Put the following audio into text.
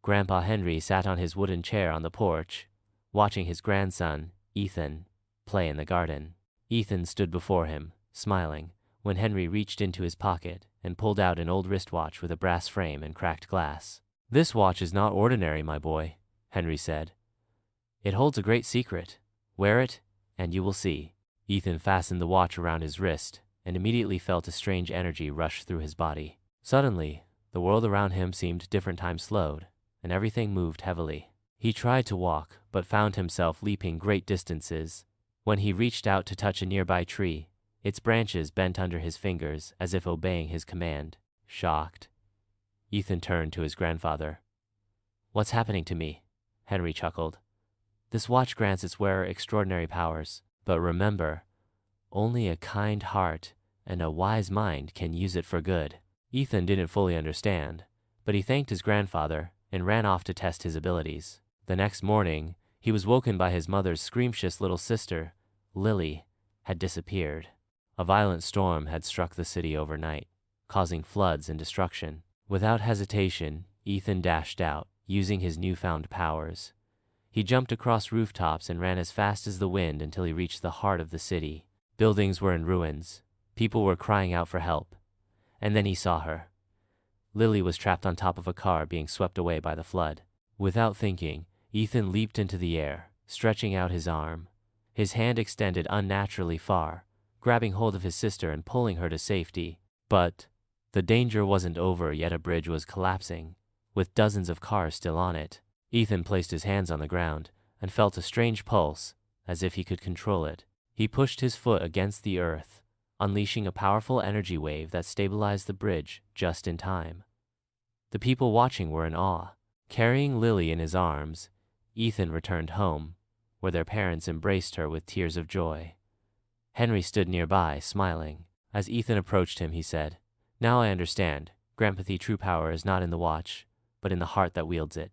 Grandpa Henry sat on his wooden chair on the porch, watching his grandson, Ethan, play in the garden. Ethan stood before him, smiling, when Henry reached into his pocket and pulled out an old wristwatch with a brass frame and cracked glass. "This watch is not ordinary, my boy," Henry said. "It holds a great secret. Wear it, and you will see." Ethan fastened the watch around his wrist and immediately felt a strange energy rush through his body. Suddenly, the world around him seemed different. Time slowed, and everything moved heavily. He tried to walk, but found himself leaping great distances. When he reached out to touch a nearby tree, its branches bent under his fingers as if obeying his command. Shocked, Ethan turned to his grandfather. "What's happening to me?" Henry chuckled. "This watch grants its wearer extraordinary powers, but remember, only a kind heart and a wise mind can use it for good." Ethan didn't fully understand, but he thanked his grandfather and ran off to test his abilities. The next morning, he was woken by his mother's scrumptious little sister, Lily, had disappeared. A violent storm had struck the city overnight, causing floods and destruction. Without hesitation, Ethan dashed out, using his newfound powers. He jumped across rooftops and ran as fast as the wind until he reached the heart of the city. Buildings were in ruins. People were crying out for help. And then he saw her. Lily was trapped on top of a car being swept away by the flood. Without thinking, Ethan leaped into the air, stretching out his arm. His hand extended unnaturally far, grabbing hold of his sister and pulling her to safety. But the danger wasn't over yet. A bridge was collapsing, with dozens of cars still on it. Ethan placed his hands on the ground and felt a strange pulse, as if he could control it. He pushed his foot against the earth, unleashing a powerful energy wave that stabilized the bridge just in time. The people watching were in awe. Carrying Lily in his arms, Ethan returned home, where their parents embraced her with tears of joy. Henry stood nearby, smiling. As Ethan approached him, he said, "Now I understand. Grandpathy true power is not in the watch, but in the heart that wields it."